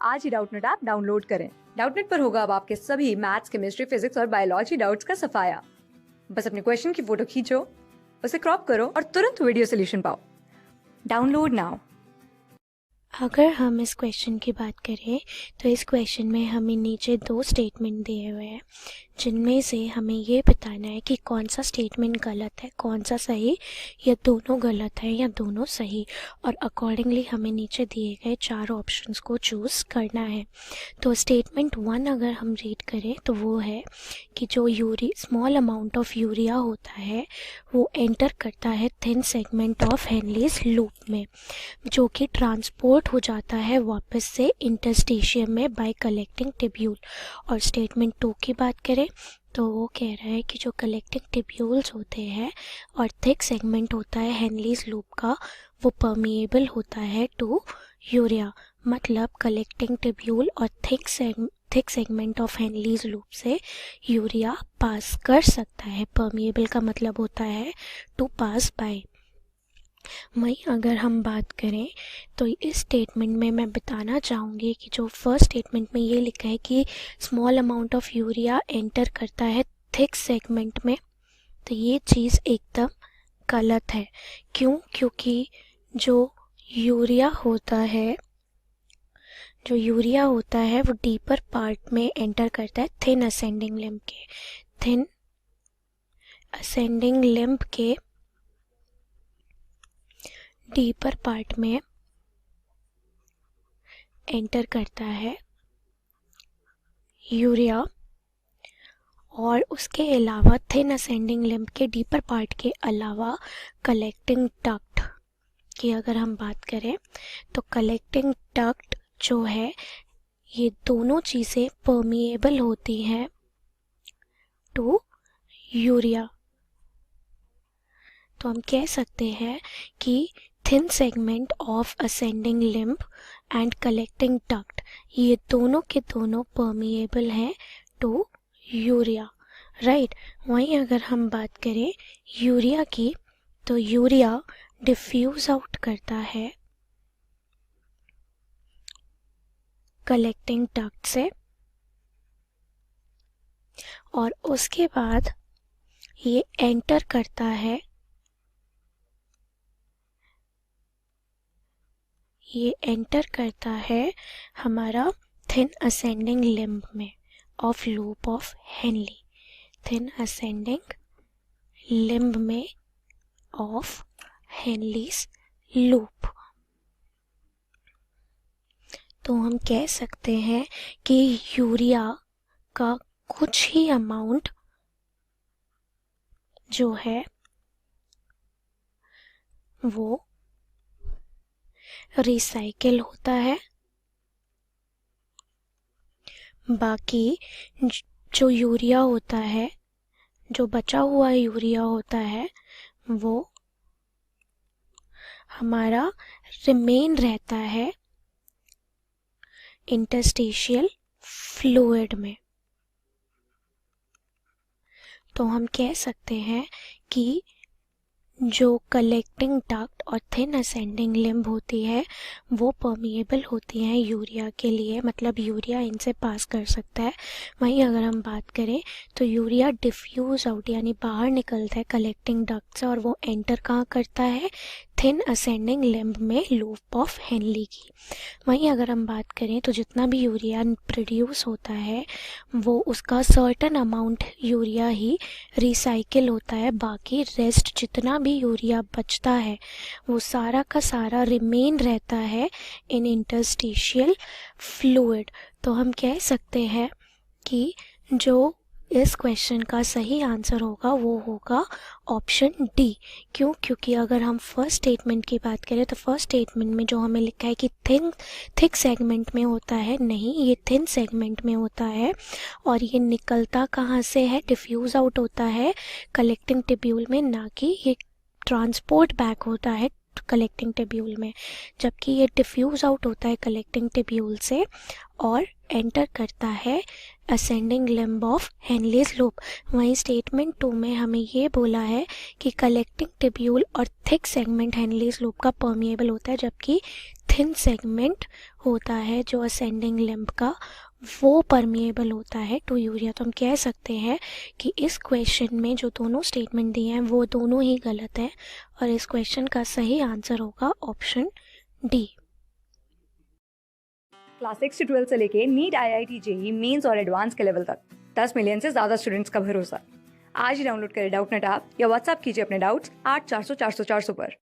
आज ही Doubtnut app download करें। Doubtnut पर होगा अब आपके सभी मैथ्स, केमिस्ट्री, फिजिक्स और बायोलॉजी डाउट्स का सफाया। बस अपने क्वेश्चन की फोटो खींचो, उसे क्रॉप करो और तुरंत वीडियो सोल्यूशन पाओ। Download now. अगर हम इस क्वेश्चन की बात करें तो इस क्वेश्चन में हमें नीचे दो स्टेटमेंट दिए हुए हैं, जिनमें से हमें ये बताना है कि कौन सा स्टेटमेंट गलत है, कौन सा सही, या दोनों गलत है या दोनों सही। और अकॉर्डिंगली हमें नीचे दिए गए चार ऑप्शंस को चूज़ करना है। तो स्टेटमेंट 1 अगर हम रीड करें तो वो है कि जो स्मॉल अमाउंट ऑफ यूरिया होता है वो एंटर करता है थिन सेगमेंट ऑफ हेनलीज लूप में, जो कि ट्रांसपोर्ट हो जाता है वापस से इंटरस्टिशियम में बाय कलेक्टिंग टिब्यूल। और स्टेटमेंट 2 की बात करें तो वो कह रहा है कि जो कलेक्टिंग टिब्यूल्स होते हैं और थिक सेगमेंट होता है हेनलीज लूप का, वो परमिएबल होता है टू यूरिया। मतलब कलेक्टिंग टिब्यूल और थिक सेगमेंट ऑफ हेनलीज लूप से यूरिया पास कर सकता है। परमिएबल का मतलब होता है टू पास बाय। वहीं अगर हम बात करें तो इस स्टेटमेंट में मैं बताना चाहूँगी कि जो फर्स्ट स्टेटमेंट में ये लिखा है कि small amount of urea enter करता है थिक सेगमेंट में, तो ये चीज़ एकदम गलत है। क्यों? क्योंकि जो यूरिया होता है वो डीपर पार्ट में एंटर करता है थिन असेंडिंग लिम्ब के डीपर पार्ट में एंटर करता है यूरिया। और उसके अलावा थिन असेंडिंग लिम्ब के डीपर पार्ट के अलावा कलेक्टिंग डक्ट की अगर हम बात करें तो कलेक्टिंग डक्ट जो है, ये दोनों चीज़ें परमिएबल होती हैं टू यूरिया। तो हम कह सकते हैं कि thin segment of ascending limb and collecting duct, ये दोनों के दोनों परमिएबल हैं टू यूरिया, राइट। वहीं अगर हम बात करें यूरिया की तो यूरिया डिफ्यूज आउट करता है कलेक्टिंग डक्ट से, और उसके बाद ये एंटर करता है हमारा थिन असेंडिंग लिम्ब में of loop of Henley, thin ascending limb में ऑफ हेनलीज लूप। तो हम कह सकते हैं कि यूरिया का कुछ ही अमाउंट जो है वो रिसाइकिल होता है, बाकी जो यूरिया होता है, जो बचा हुआ यूरिया होता है, वो हमारा रिमेन रहता है इंटरस्टिशियल फ्लूइड में। तो हम कह सकते हैं कि जो कलेक्टिंग डक्ट और थिन असेंडिंग लिम्ब होती है वो परमिएबल होती हैं यूरिया के लिए, मतलब यूरिया इनसे पास कर सकता है। वहीं अगर हम बात करें तो यूरिया डिफ्यूज आउट यानी बाहर निकलता है कलेक्टिंग डक्ट से, और वो एंटर कहाँ करता है? थिन असेंडिंग लिम्ब में लूप ऑफ हेनली की। वहीं अगर हम बात करें तो जितना भी यूरिया प्रोड्यूस होता है वो उसका सर्टेन अमाउंट यूरिया ही रिसाइकिल होता है, बाकी रेस्ट जितना भी यूरिया बचता है वो सारा का सारा रिमेन रहता है इन इंटरस्टिशियल फ्लूइड। तो हम कह सकते हैं कि जो इस क्वेश्चन का सही आंसर होगा वो होगा ऑप्शन डी। क्यों? क्योंकि अगर हम फर्स्ट स्टेटमेंट की बात करें तो फर्स्ट स्टेटमेंट में जो हमें लिखा है कि थिक सेगमेंट में होता है, नहीं, ये थिन सेगमेंट में होता है। और ये निकलता कहाँ से है? डिफ्यूज आउट होता है कलेक्टिंग टिब्यूल में, ना कि ये ट्रांसपोर्ट बैक होता है कलेक्टिंग टिब्यूल में। जबकि ये डिफ्यूज आउट होता है कलेक्टिंग टिब्यूल से और एंटर करता है असेंडिंग लिम्ब ऑफ हेनलीज लूप। वहीं स्टेटमेंट 2 में हमें ये बोला है कि कलेक्टिंग टिब्यूल और थिक सेगमेंट हेनलीज लूप का परमिएबल होता है, जबकि थिन सेगमेंट होता है जो असेंडिंग लिम्ब का, वो परमिएबल होता है टू यूरिया। तो हम कह सकते हैं कि इस क्वेश्चन में जो दोनों स्टेटमेंट दिए हैं वो दोनों ही गलत हैं और इस क्वेश्चन का सही आंसर होगा ऑप्शन डी। क्लास 6 से 12 से लेके नीट, IIT, जेई मेंस और एडवांस के लेवल तक 10 मिलियन से ज्यादा स्टूडेंट्स का भरोसा। आज ही डाउनलोड करें डाउटनेट ऐप या व्हाट्सएप कीजिए अपने डाउट्स 8400 400 400 पर।